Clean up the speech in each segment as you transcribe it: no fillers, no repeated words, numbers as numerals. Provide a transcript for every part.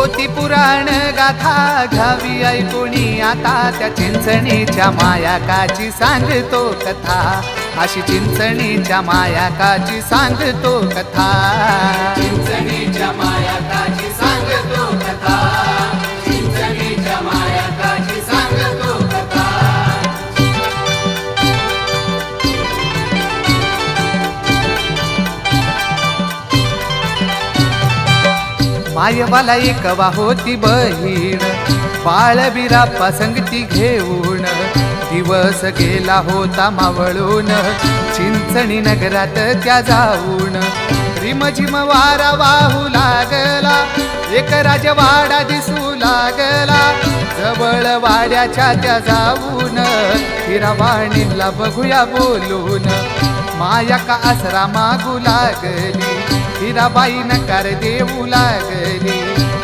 होती पुराण गाथा घ्यावी ऐकुणी आता त्या चिंचणीच्या मायाकाची सांगतो कथा अशी चिंचणीच्या मायाकाची सांगतो कथा चिंचणीच्या मायाकाची सांगतो कथा चिंचणीच्या मायाकाची सांगतो कथा मायवाला एकवा होती बहीण बाळबिराप्पा संगती घेऊन दिवस गेला होता मावळून चिंचणी नगरात त्या जाऊन रिमझिम वारा वाहू लागला एक राजवाडा दिसू लागला जवळ वाड्याच्या त्या जाऊन हिरावाणीला बघूया बोलून माया का आसरा मागू लागली हिराबाई नकार देऊ लागली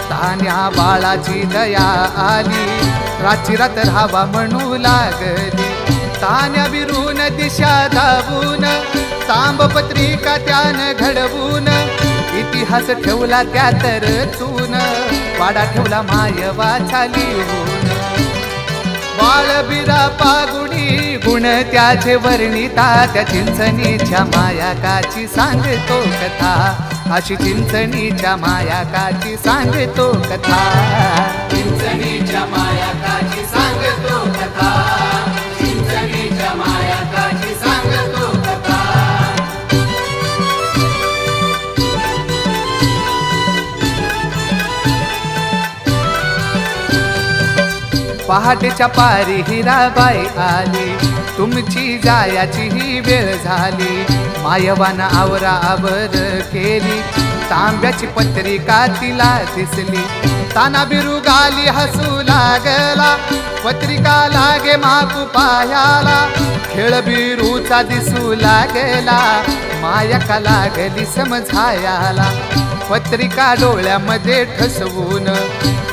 तान्या बाळाची दया आली राची रात राहावा म्हणू लागली तान्या बिरून दिशा दाबून तांबपत्रिका त्यानं घडवून इतिहास ठेवला त्या तरतून वाडा ठेवला मायवाचा लिहून बाळबिराप्पा गुणी गुण त्याचे वर्णिता त्या चिंचणीच्या मायाकाची सांगतो कथा अशी चिंचणीच्या मायाकाची सांगतो कथा चिंचणीच्या मायाकाची सांगतो कथा चिंचणीच्या मायाकाची सांगतो कथा पहाटेच्या पारी हिराबाई आली तुमची जायाची ही वेळ झाली मायवाना आवरावर केली तांब्याची पत्रिका तिला दिसली ताना बिरुगाली हसू लागला पत्रिका लागे माकू पायाला खेळ बिरूचा दिसू लागला मायका लागली समजायाला पत्रिका डोळ्यामध्ये ठसवून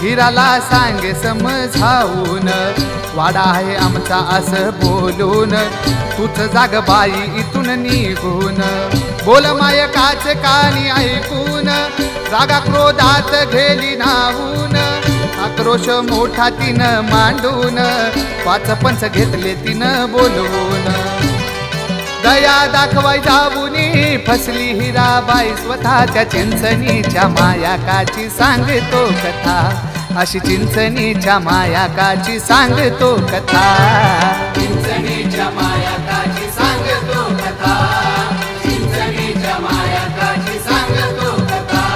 हिराला सांगे समजावून वाडा आहे आमचा असं बोलून तूच जाग बाई इथून निघून बोल मायकाच कानी ऐकून रागा क्रोधात गेली नाहून आक्रोश मोठा तिनं मांडून पाच पंच घेतले तिनं बोलवून दया दाखवाय जाऊनी फसली हिराबाई स्वतः त्या चिंचणीच्या मायाकाची सांगतो कथा अशी चिंचणीच्या मायाकाची सांगतो कथा चिंचणीच्या मायाकाची सांगतो कथा चिंचणीच्या मायाकाची सांगतो कथा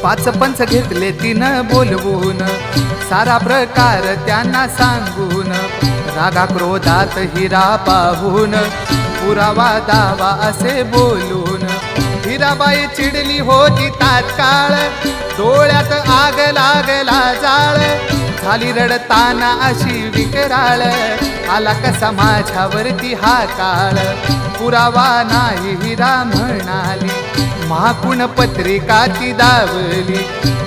पाच पंच घेतले तिनं बोलवून सारा प्रकार त्यांना सांगून रागा क्रोधात हिरा पाहून पुरावा दावा असे बोलून हिराबाई चिडली होती तात्काळ डोळ्यात आग लागला जाळ झाली रडताना अशी विकराळ आला कसा माझ्यावरती हा काळ पुरावा नाही हिरा म्हणाली महाकुण पत्रिका ती दावली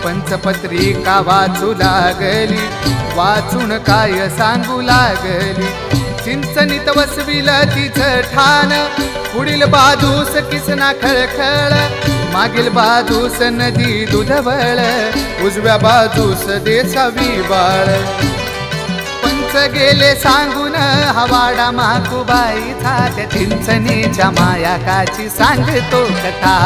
पंचपत्रिका वाचू लागली वाचून काय सांगू लागली चिंचणीत वसविल तिचं ठाण पुढील बाजूस किसना खळखळ मागील बाजूस नदी दुधवळ उजव्या बाजूस देसावी बाळ पंच गेले सांगून हवाडा माकूबाईचा त्या चिंचणीच्या मायाकाची सांगतो कथा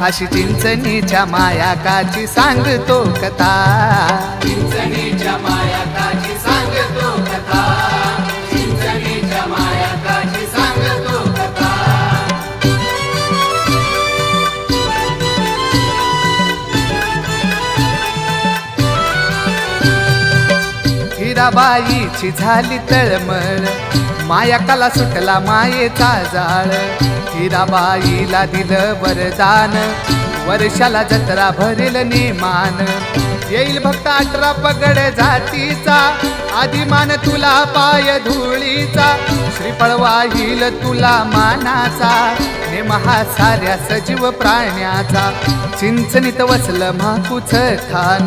अशी चिंचणीच्या मायाकाची सांगतो कथा चिंचणीच्या मायाकाची सांगतो कथा चिंचणीच्या मायाकाची सांगतो कथा हिराबाईची झाली तळमळ मायाकाला सुटला मायेचा जाळ हिराबाईला दिलं वरदान वर्षाला जत्रा भरेल नेमान येईल भक्त 18 पगड जातीचा आदिमान तुला पाय धुळीचा श्रीफळ वाहील तुला मानाचा नेमहा साऱ्या सजीव प्राण्याचा चिंचणीत वसलं माकूच ठाण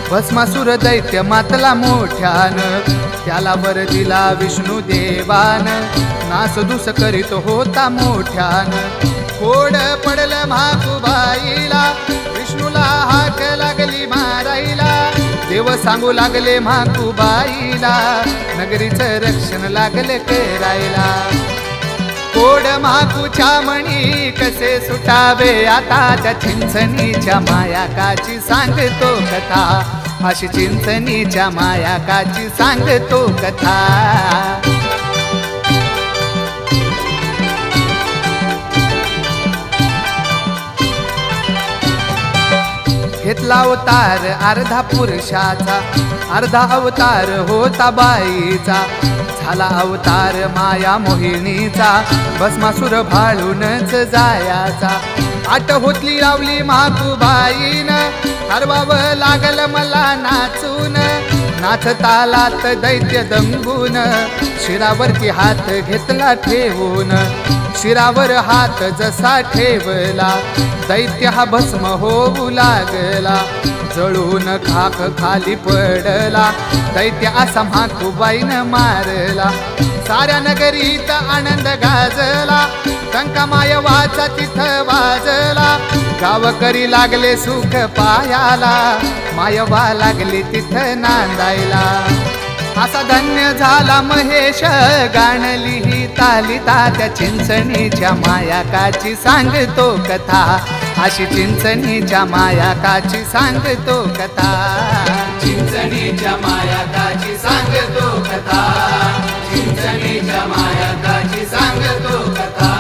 भस्मासुर दैत्य मातला मोठ्यान त्याला वर दिला विष्णू देवान, नासधूस करीत होता मोठ्यान. कोड पडलं म्हाकूबाईला, विष्णूला हाक लागली मारायला. देव सांगू लागले म्हाकूबाईला, नगरीचं रक्षण लागले करायला. कोड म्हाकूच्या मणी कसे सुटावे आता, त्या चिंचणीच्या मायाकाची सांगतो कथा. अशी चिंचणीच्या मायाकाची सांगतो कथा. घेतला अवतार अर्धा पुरुषाचा, अर्धा अवतार होता बाईचा. झाला अवतार माया मोहिनीचा, भस्मासुर भाळूनच जायाचा. आट होतली लावली म्हाकूबाईन, हरवावं लागल मला नाचून. नाथ तालात दैत्य दंगून, शिरावरती हात घेतला ठेवून. शिरावर हात जसा ठेवला, दैत्य हा भस्म होऊ लागला. जळून खाक खाली पडला, दैत्य असा म्हाकूबाईनं मारला. साऱ्या नगरीत आनंद गाजला, टंका मायवाचा तिथं वाजला. गावकरी लागले सुख पायाला, मायवा लागली तिथं नांदायला. असा धन्य झाला महेश, गाणली ही तालिता. त्या चिंचणीच्या मायाकाची सांगतो कथा. अशी चिंचणीच्या मायाकाची सांगतो कथा. चिंचणीच्या मायाकाची सांगतो कथा. चिंचणीच्या मायाकाची सांगतो कथा.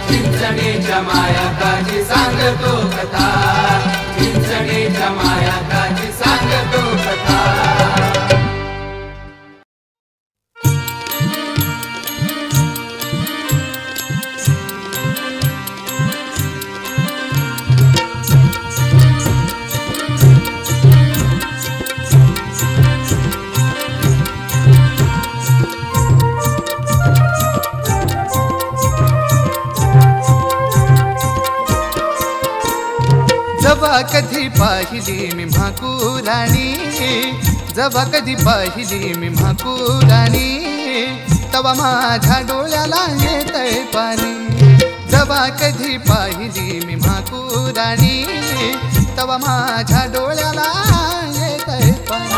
चिंचणीच्या मायाकाची सांगतो कथा. चिंचणीच्या मायाकाची सांगतो कथा. जवा कधी पाहिली मी म्हाकूराणी, जवा कधी पाहिली मी म्हाकूराणी. तवा माझ्या डोळ्याला येतंय पाणी. जवा कधी पाहिली मी म्हाकूराणी, तवा माझ्या डोळ्याला येतंय पाणी.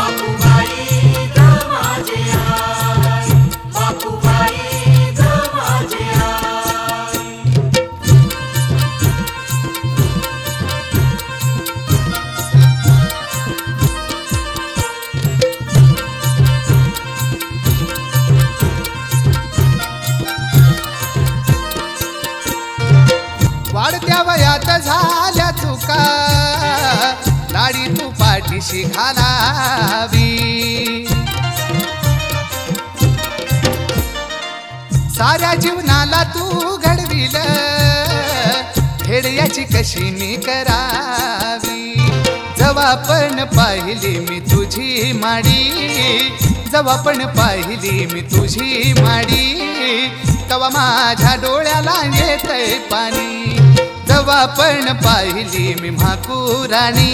वाढत्या वयात झाल्या चुका, लाडी तू पाठीशी घालावी. साऱ्या जीवनाला तू घडविल, फेड याची कशी मी करावी. जवा पण पाहिली मी तुझी माडी, जवा पण पाहिली मी तुझी माडी. तवा माझ्या डोळ्याला येतंय पाणी. जवा पण पाहिली मी म्हाकूराणी,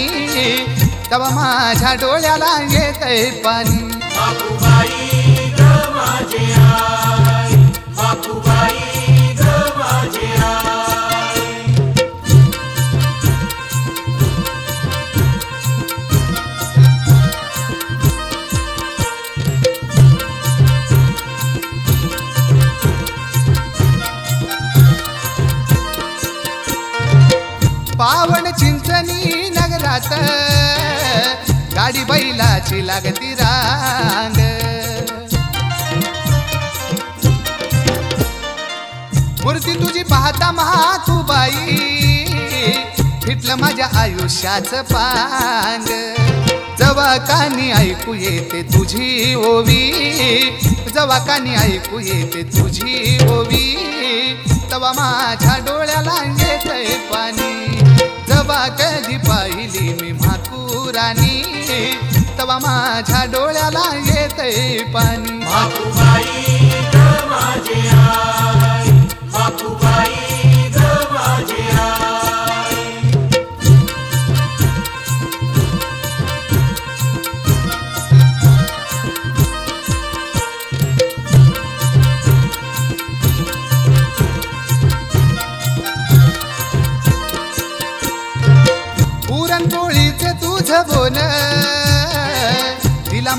तवा माझ्या डोळ्याला येतंय पाणी. पावन चिंचणी नगरात, गाडी बैलाची लागती रांग. मूर्ती तुझी पाहता म्हाकूबाई, फिटलं माझ्या आयुष्याचं पांग. जवा कानी ऐकू येते तुझी ओवी, जवा कानी ऐकू येते तुझी ओवी. तवा माझ्या डोळ्याला येतंय पाणी. जवा कधी पाहिली मी म्हाकूराणी, तवा माझ्या डोळ्याला येतंय पाणी.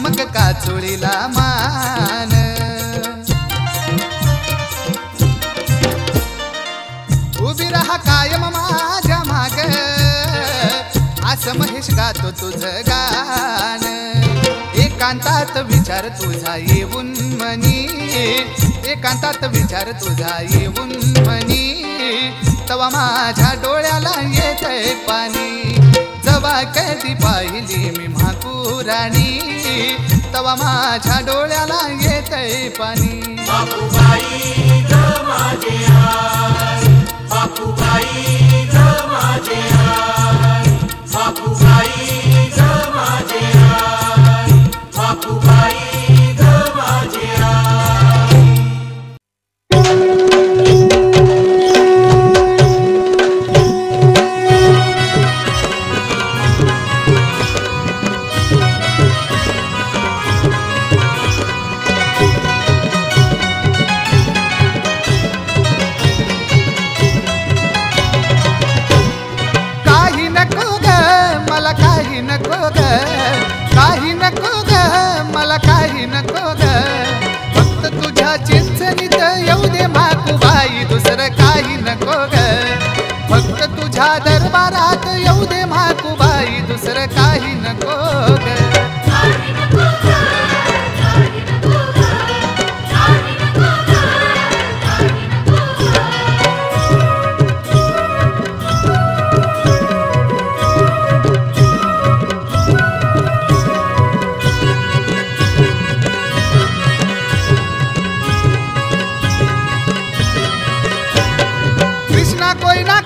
मग काचोळीला मान. उभी राहा कायम माझ्या माग, असं महेश गातो तुझं गान. एकांतात विचार तुझा येऊन मनी, एकांतात विचार तुझा येऊन मनी. तवा माझ्या डोळ्याला येतंय पाणी, जवा कधी पाहिली मी म्हाकुराणी. तवा माझ्या डोळ्याला येतंय पाणी. बापूबाई ग माझे आई, बापूबाई ग माझे आई, बापूबाई ग माझे आई, बापूबाई ग माझे आई. काही नको ग मला, काही नको ग. फक्त तुझ्या चिंचणीत येऊ दे म्हाकुबाई, दुसरं काही नको ग. फक्त तुझ्या दरबारात येऊ दे म्हाकुबाई, दुसरं काही नको ग.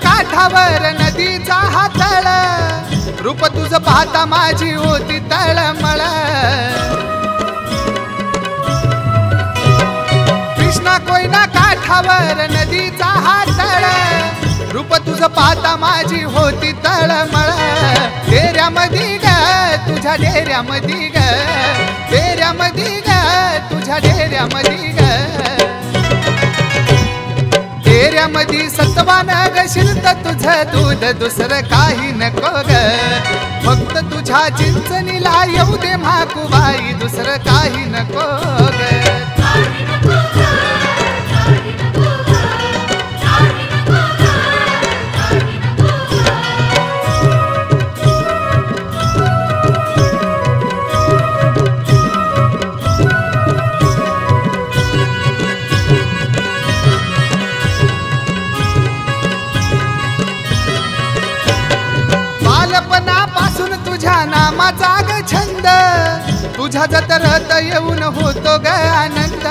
काठावर नदीचा हा तळ, रूप तुझं पाहता माझी होती तळमळ. कृष्णा कोयना काठावर नदीचा हा तळ, रूप तुझं पाहता माझी होती तळमळ. डेऱ्यामधी ग तुझ्या डेऱ्यामधी ग, डेऱ्यामधी ग तुझ्या डेऱ्यामधी ग. डेऱ्यामधी सत्वानं ग शिरत तुझं दूध, दुसरं काही नको ग. फक्त तुझ्या चिंचणीला येऊ दे म्हाकुबाई, दुसरं काही नको ग. बालपणापासून तुझ्या नामाचा ग छंद, तुझ्या जत्रत येऊन होतो ग आनंद.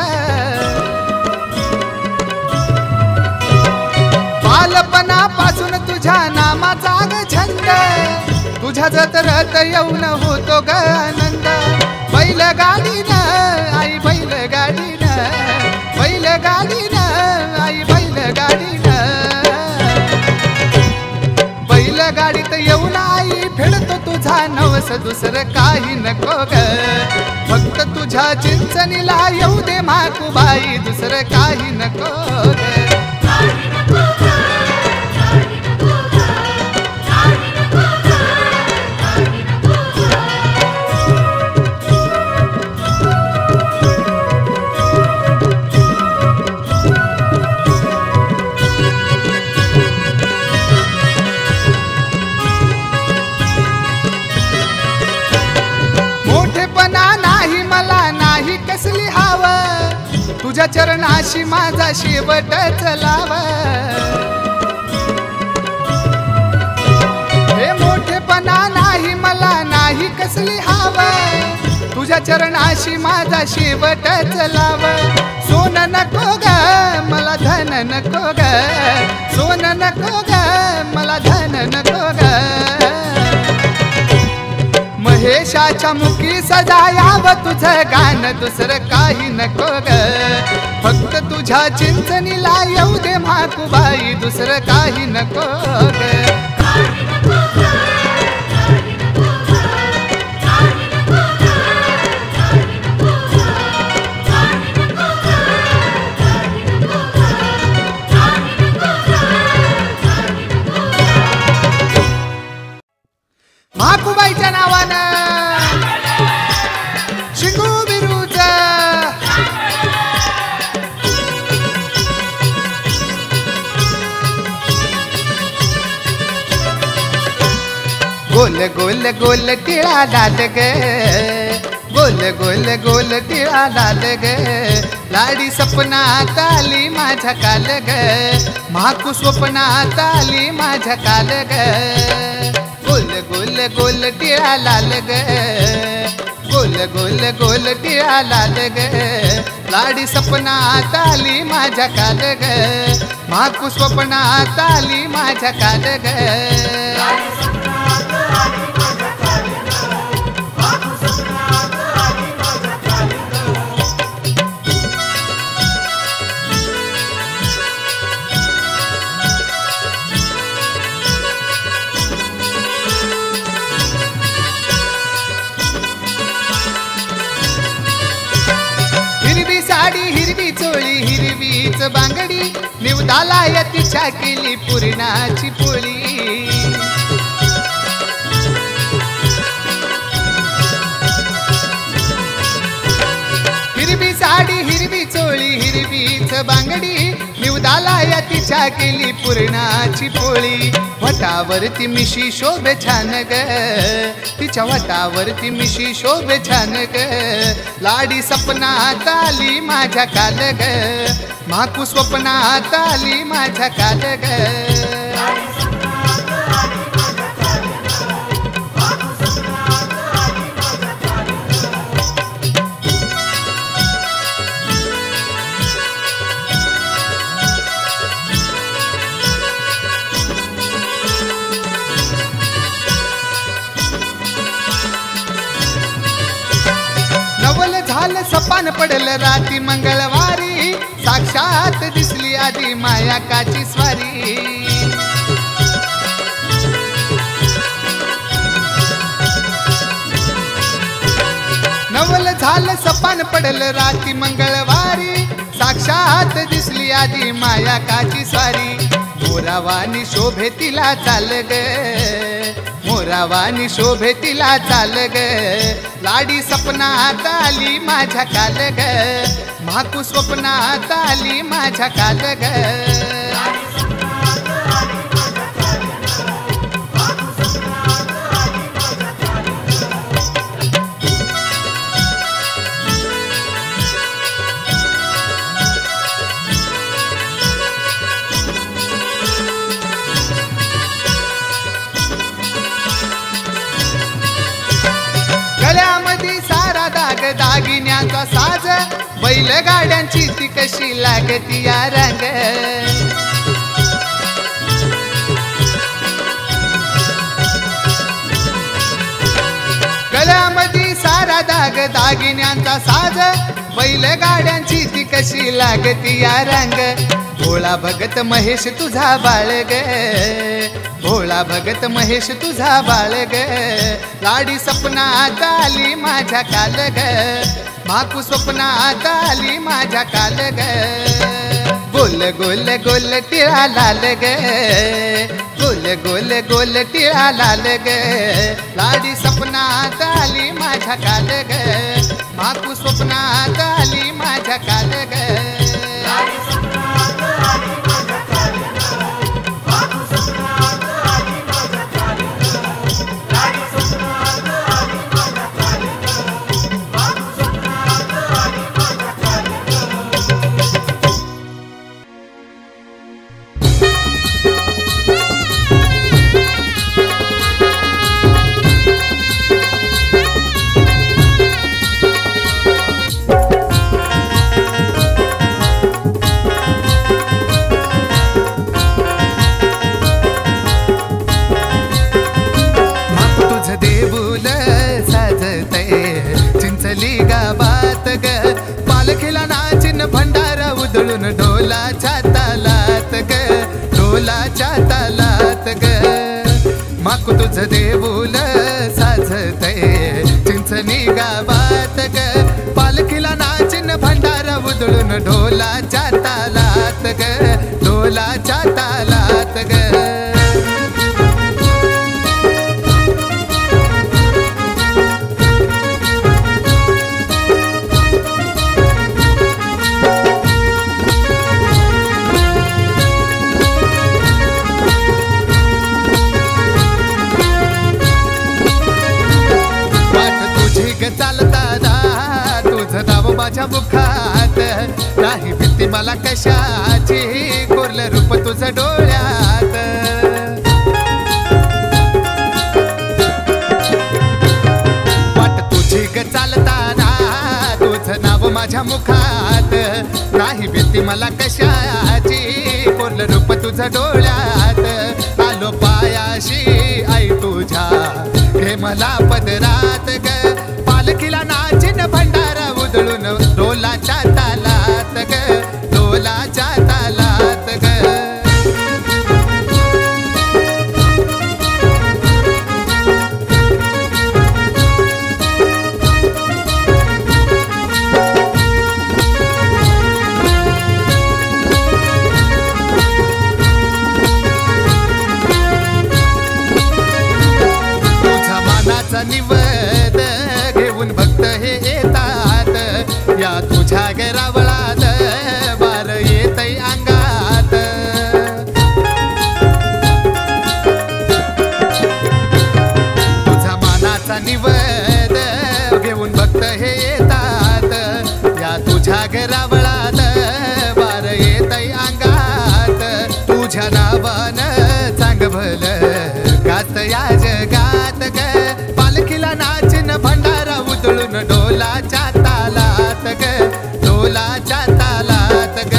बालपणापासून तुझ्या नामाचा ग छंद, तुझ्या जत्रत येऊन होतो ग आनंद. बैलगाडीनं आई बैलगाडीनं, बैलगाडीनं आई बैलगाडीनं. बैलगाडीत येऊन आई फेडतो तुझा नवस, दुसरं काही नको ग. फक्त तुझ्या चिंचणीला येऊ दे म्हाकुबाई, दुसरं काही नको ग. नाही मला नाही कसली हावं, तुझ्या चरणाशी माझा शेवटच लाव. हे मोठेपणा नाही मला नाही कसली हावं, तुझ्या चरणाशी माझा शेवटच लाव. सोनं नको ग मला धन नको ग, सोनं नको ग मला धन नको ग. महेशाच्या मुखी सजायाव तुझं गाण, दुसरं काही नको ग. फक्त तुझ्या चिंचणीला येऊ दे म्हाकुबाई, दुसरं काही नको ग. म्हाकुबाईच्या नावानं गोल गोल गोल टिळा लाल ग गोल गोल गोल टिळा लाल ग लाडी सपनात आली माझ्या काल ग माकू स्वप्नात आली माझ्या काल ग गोल गोल गोल टिळा लाल ग गोल गोल गोल टिळा लाल ग लाडी सपनात आली माझ्या काल ग माकू स्वप्नात आली माझ्या काल ग हिरवी साडी हिरवी चोळी हिरवीच बांगडी निवदाला तिच्या केली पुरणाची पोळी हिरवी साडी हिरवी चोळी हिरवीच बांगडी निवदाला तिच्या केली पुरणाची पोळी वटावरती मिशी शोभे छान ग तिच्या वटावरती मिशी शोभे छान ग लाडी सपनात आली माझ्या काल ग माकू स्वप्नात आली माझ्या काल ग नवल झालं सपान पडलं राती मंगळवारी साक्षात दिसली आधी मायाकाची स्वारी नवल झालं सपान पडलं राती मंगळवारी साक्षात दिसली आधी मायाकाची स्वारी मोरावानी शोभे तिला चाल ग मोरावानी शोभे तिला चाल ग लाडी सपनात आली माझ्या काल ग माकू स्वप्नात आली माझ्या काल ग गळ्यामध्ये सारा दाग दागिन्याचा साज बैलगाड्यांची ती कशी लागती या रंग गळ्यामध्ये सारा दाग दागिन्यांचा साज बैलगाड्यांची ती कशी लागती या रंग भोळा भगत महेश तुझा बाळ ग भोळा भगत महेश तुझा बाळ ग लाडी सपनात आली माझ्या काल ग माकू स्वप्नात आली माझ्या काल ग गोल गोल गोल टिळा लाल ग गोल गोल गोल टिळा लाल ग लाडी सपनात आली माझ्या काल ग माकू स्वप्नात आली माझ्या काल ग ढोलाच्या तालात ग ढोलाच्या तालात ग माकू तुझ देऊल साजतय चिंचणी गावात ग पालखीला नाचिन भंडारा उधळून ढोलाच्या तालात ग ढोलाच्या तालात ग नाही भीती मला कशाची, कोरलं रूप तुझं डोळ्यात. वाट तुझी ग चालताना, तुझं नाव माझ्या मुखात. नाही भीती मला कशाची, कोरलं रूप तुझं डोळ्यात. आलो पायाशी आई तुझ्या, हे मला पदरात ग. पालखीला नाचिन भंडारा उधळून, डोलाच्या तालात ग, डोलाच्या तालात ग. तुझा मानाचा निवद घेऊन भक्त हे येतात. या तुझ्या गरावळात बार येतय अंगात. तुझा मानाचा निवद घेऊन भक्त हे येतात. या तुझ्या गरावळात बार येतय अंगात. तुझ्या नावानं चांग भलं गात या जगात ग. पालखीला नाचिन भंडारा उधळून, डोलाच्या तालात ग, डोलाच्या तालात ग.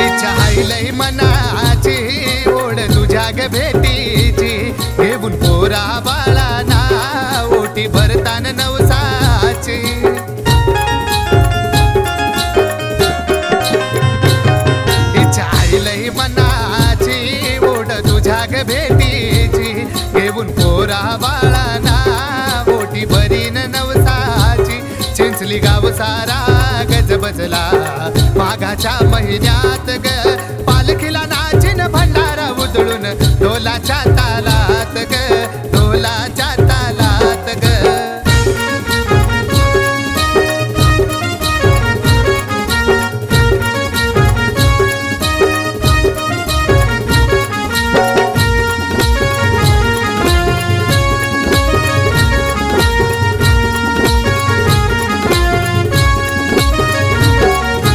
इच्छा आईलही मनाची, ओढ तुझ्या ग भेटीची. घेऊन पोरा बाळाना, ओटी भरतान नवसाची. इच्छा आईलही मनाची, ओढ तुझ्या ग भेटीची. घेऊन पोरा बाळाना, ओटी भरीन नवसाची. चिंचली गाव सारा गज बजला माघाच्या महिन्यात ग. पालखीला नाचिन भंडारा उधळून, डोलाच्या तालात ग, डोलाच्या तालात ग.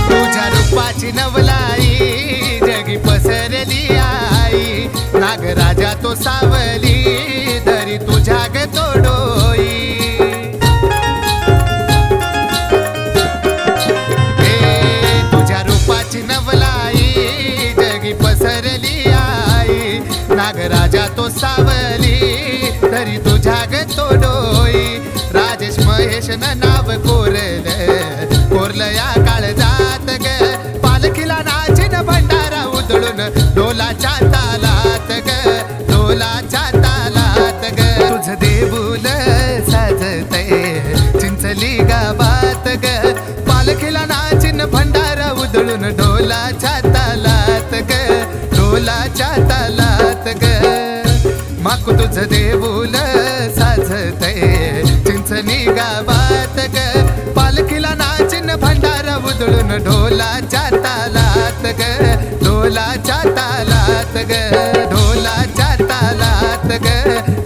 तुझ्या रूपाची नवलाई जगी पसरली आई. नागराजा तो सावली, धरी तुझ्या ग तो डोई. तुझ्या रूपाची नवलाई जगी पसरली आई. नागराजा तो सावली, धरी तुझ्या ग तो डोई. राजेश महेश न नाव कोरलं या काळजात ग. पालखीला नाचिन भंडारा उधळून, डोलाच्या तालात ग, डोलाच्या तालात ग. तुझं देऊळ साजतय चिंचली गावात ग. पालखीला नाचिन भंडारा उधळून, डोलाच्या तालात ग, डोलाच्या तालात ग. माकू तुझं देऊळ साजतय चिंचली गावात ग. पालखीला नाचिन भंडारा उधळून, ढोलाच्या तालात ग, ढोलाच्या तालात ग, ढोलाच्या तालात ग,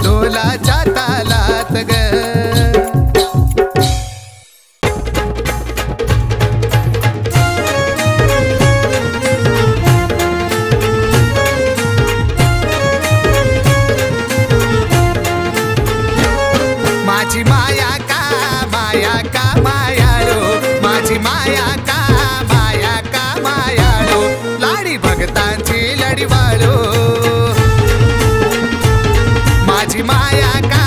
ढोलाच्या तालात ग. माझी माया का मायाळो, माझी माया का मायाळो. लाडी भगतांची लढीवाळो. माझी माया का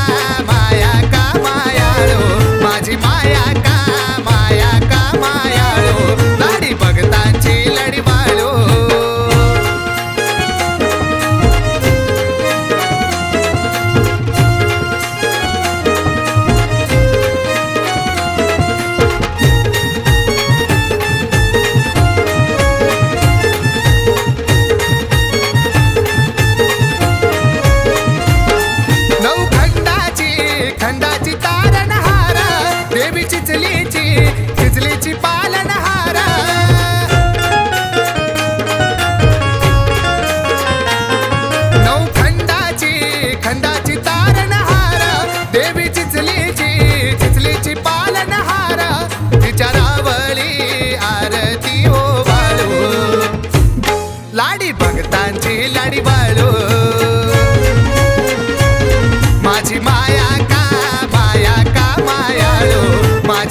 मायाळो, माझी माया का मायाळो. लाडी भगतांची लढीवाळो.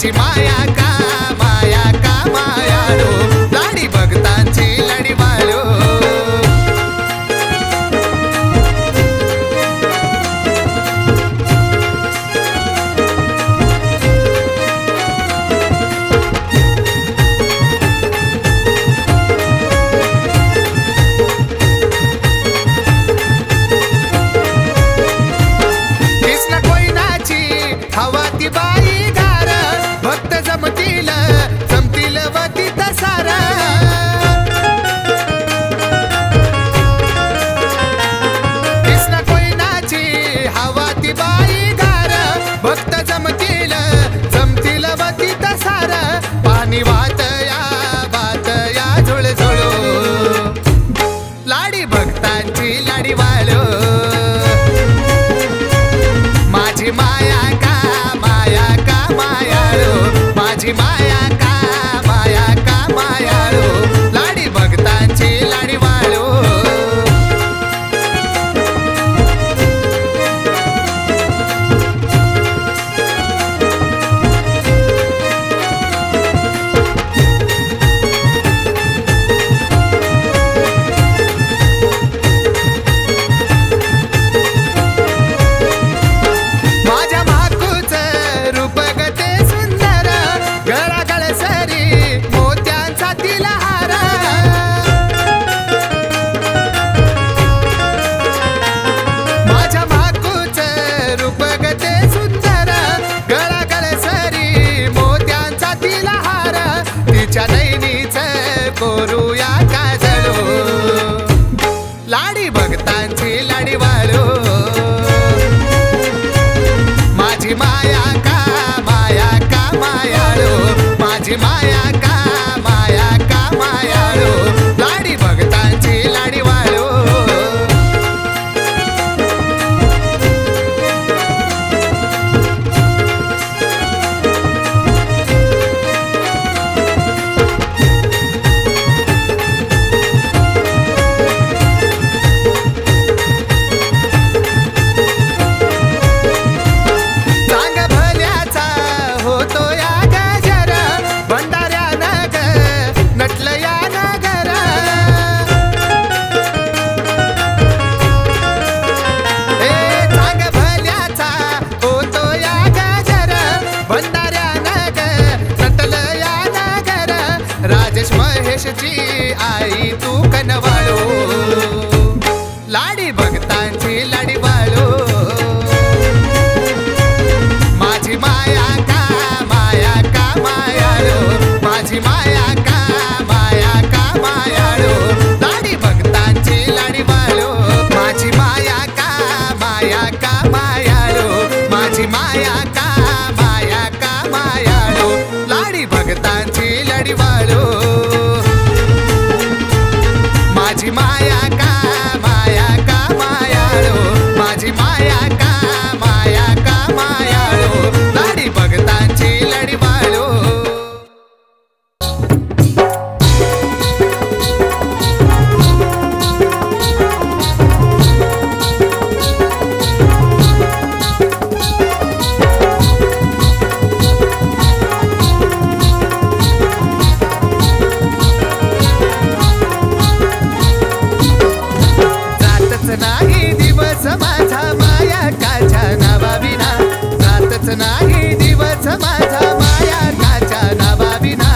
माझी माया का मायाळू लाडी भक्तांची लाडी वाळू कृष्ण कोयनाची हवा ती बाई गार भक्त जमतील वती तसारा कृष्ण कोयनाची हवा ती बाई गार भक्त जमतील वती तसारा पाणी वातया झुळझुळू लाडी भक्तांची लाडी वाळू माझी माया का मायाळू माझी माया का मायाळू लाडी भक्तांची लाडी वाळू माझ्या माकूचं रूप गते सुंदर गळा सरी मोत्यांचा तिला हार माझ्या माकूचं रूप गते सुंदर गळा सरी मोत्यांचा तिला हार तिच्या नैनीचं कोरूया काजळू लाडी भक्तांची लाडी वाळू माझी माया का मायाळू माझी माया का मायाळू लाडी भक्तांची लाडी वाळू चांग भल्याचा होतो या गजर भंडाऱ्यानं ग नटलं या नगर चांग भल्याचा होतो या गजर भंडाऱ्यानं ग नटलं या नगर राजेश महेशची आई तू कनवाळू लाडी भक्तांची लाडी वाळू माझी माया का मायाळू माझी माया का मायाळू लाडी भक्तांची लाडी वाळू माझी माया का मायाळू माझी माया का मायाळू लाडी भक्तांची लाडी वाळू माझी माया का मायाळू माझी माया का मायाळू लाडी भक्तांची लाडी वाळू जातच नाही दिवस माझा माया काच्या नावाविना जातच नाही दिवस माझा माया काच्या नावाविना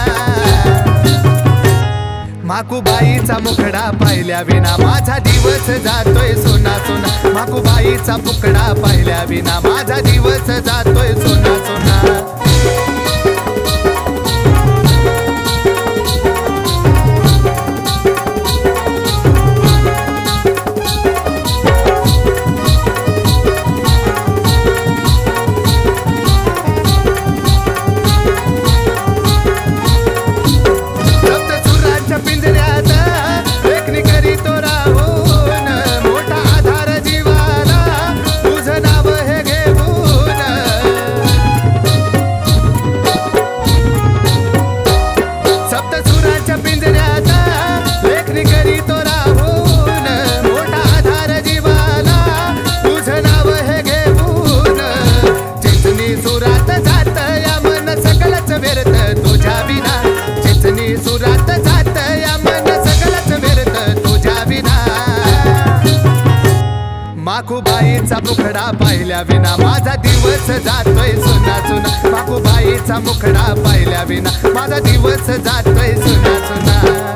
माकूबाईचा मुखडा पाहिल्या विना माझा दिवस जातोय सोना सोना माकूबाईचा मुखडा पाहिल्या विना माझा दिवस जातोय सोना सोना सप्तचुरांच्या पिंजऱ्यात लेखणी करी तो राहून मोठा आधार जीवाला तुझं नाव हे घेऊन पाहिल्या विना माझा दिवस जातोय सुना सुना माकूबाईचा मुखडा पाहिल्या विना माझा दिवस जातोय सुना सुना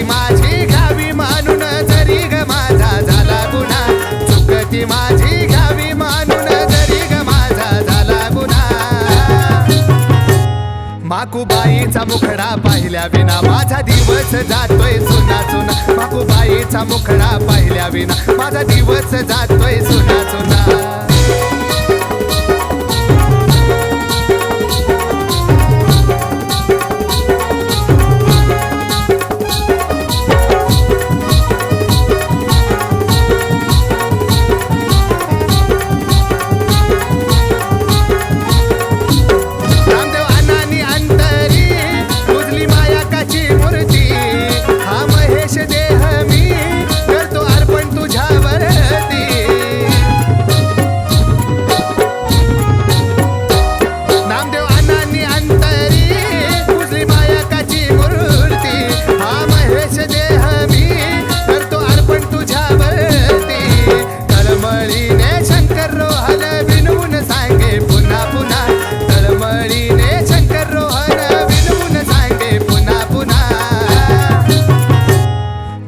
माझी घावी मानून जरी ग माझा झाला गुन्हा चुकती माझी घावी मानून जरी ग माझा झाला गुन्हा माकूबाईचा मुखडा पाहिल्या विना माझा दिवस जातोय सुना सुना माकूबाईचा मुखडा पाहिल्या विना माझा दिवस जातोय सुना सुना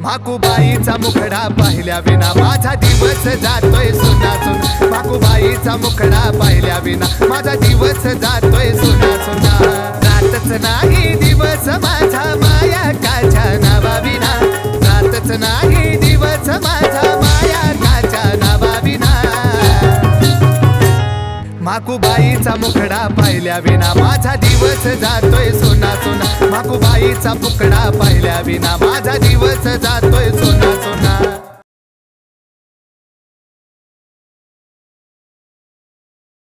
माकूबाईचा मुखडा पाहिल्या विना माझा दिवस जातोय सुना सुना माकूबाईचा मुखडा पाहिल्या विना माझा दिवस जातोय सुना सुना रातच नाही दिवस माझा माया काच्या नावाविना रातच नाही दिवस माझा माया काच्या नावाविना माकूबाईचा मुखडा पाहिल्या विना माझा दिवस जातोय सोना सोना माकूबाईचा मुखडा पाहिल्या विना माझा दिवस जातोय सोना